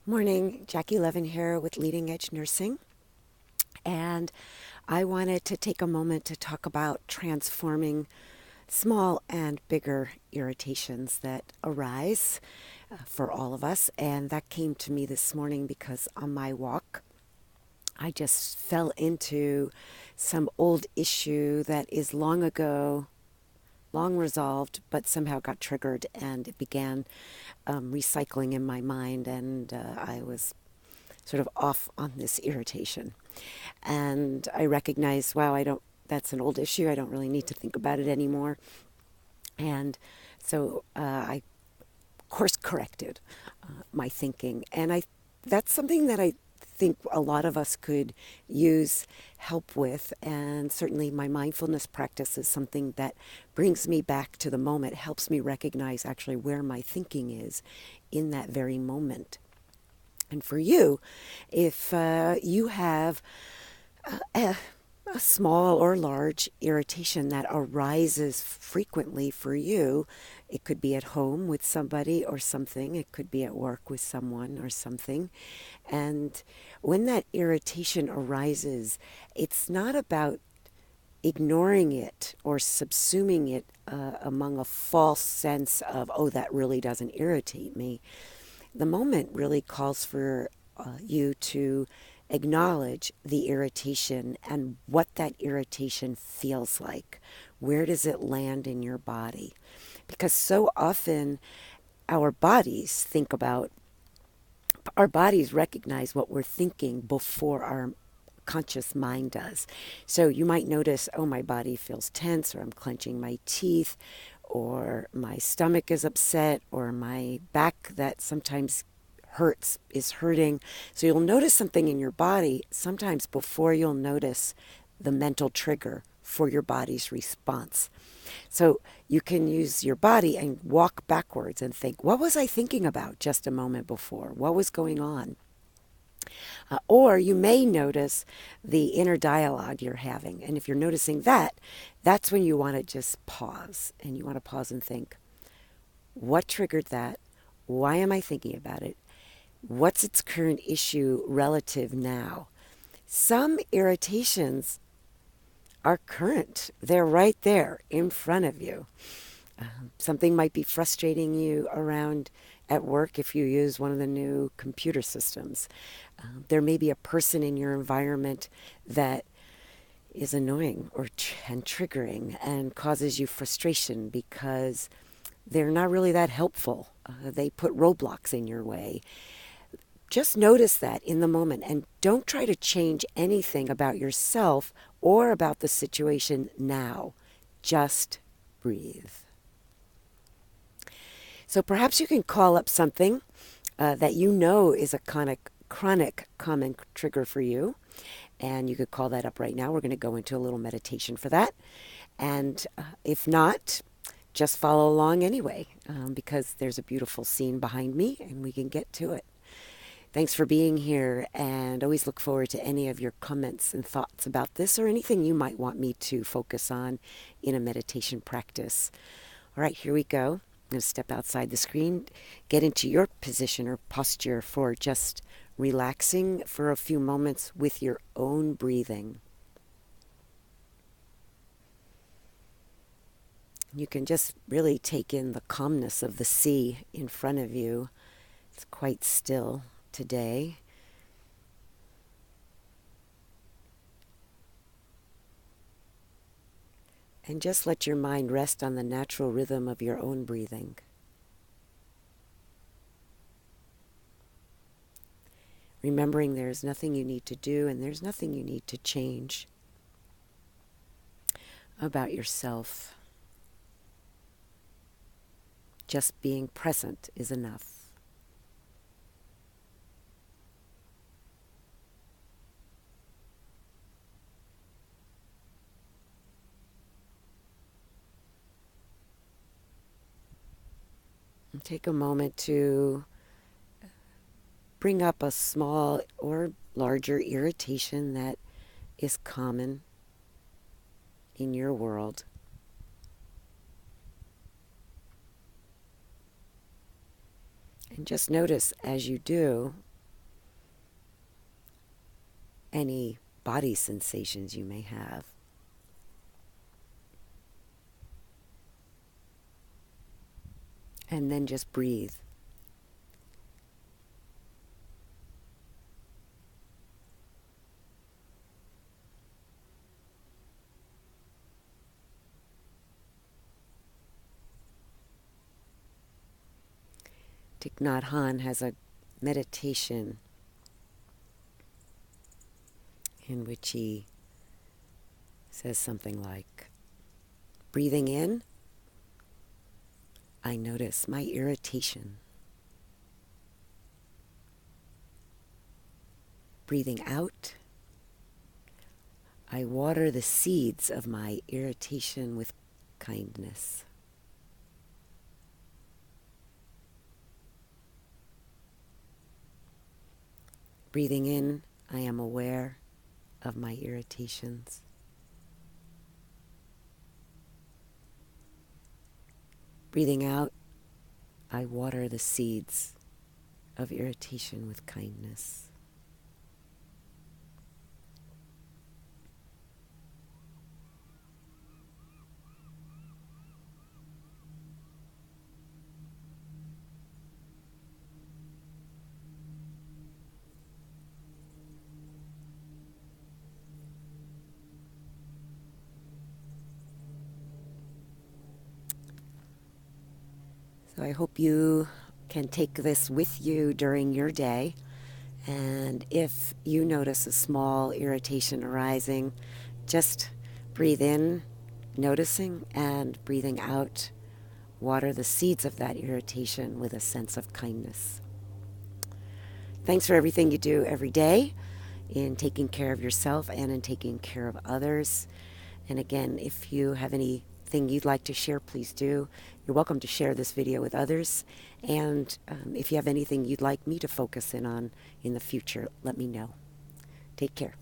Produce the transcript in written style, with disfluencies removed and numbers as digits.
Morning, Jackie Levin here with Leading Edge Nursing. And I wanted to take a moment to talk about transforming small and bigger irritations that arise for all of us. And that came to me this morning because on my walk, I just fell into some old issue that is long ago, long resolved, but somehow got triggered and it began recycling in my mind. And I was sort of off on this irritation. And I recognize, wow, that's an old issue. I don't really need to think about it anymore. And so I course corrected my thinking. That's something that I think a lot of us could use help with. And certainly my mindfulness practice is something that brings me back to the moment, helps me recognize actually where my thinking is in that very moment. And for you, if you have a, a small or large irritation that arises frequently for you, it could be at home with somebody or something, it could be at work with someone or something. And when that irritation arises, it's not about ignoring it or subsuming it among a false sense of, oh, that really doesn't irritate me. The moment really calls for you to acknowledge the irritation and what that irritation feels like. Where does it land in your body? Because so often our bodies recognize what we're thinking before our conscious mind does. So you might notice, oh, my body feels tense, or I'm clenching my teeth, or my stomach is upset, or my back that sometimes hurts is hurting. So you'll notice something in your body sometimes before you'll notice the mental trigger for your body's response. So you can use your body and walk backwards and think, what was I thinking about just a moment before? What was going on? Or you may notice the inner dialogue you're having. And if you're noticing that, that's when you want to just pause. And you want to pause and think, what triggered that? Why am I thinking about it? What's its current issue relative now? Some irritations are current. They're right there in front of you. Something might be frustrating you around at work if you use one of the new computer systems. There may be a person in your environment that is annoying and triggering and causes you frustration because they're not really that helpful. They put roadblocks in your way. Just notice that in the moment and don't try to change anything about yourself or about the situation now. Just breathe. So perhaps you can call up something that you know is a chronic common trigger for you. And you could call that up right now. We're going to go into a little meditation for that. And if not, just follow along anyway, because there's a beautiful scene behind me and we can get to it. Thanks for being here, and always look forward to any of your comments and thoughts about this or anything you might want me to focus on in a meditation practice. All right, here we go. I'm going to step outside the screen, get into your position or posture for just relaxing for a few moments with your own breathing. You can just really take in the calmness of the sea in front of you. It's quite still today. And just let your mind rest on the natural rhythm of your own breathing. Remembering there's nothing you need to do and there's nothing you need to change about yourself. Just being present is enough. And take a moment to bring up a small or larger irritation that is common in your world. And just notice as you do any body sensations you may have. And then just breathe. Thich Nhat Hanh has a meditation in which he says something like, breathing in, I notice my irritation. Breathing out, I water the seeds of my irritation with kindness. Breathing in, I am aware of my irritations. Breathing out, I water the seeds of irritation with kindness. So I hope you can take this with you during your day. And if you notice a small irritation arising, just breathe in, noticing, and breathing out, water the seeds of that irritation with a sense of kindness. Thanks for everything you do every day in taking care of yourself and in taking care of others. And again, if you have anything you'd like to share, please do. You're welcome to share this video with others. And if you have anything you'd like me to focus in on in the future, let me know. Take care.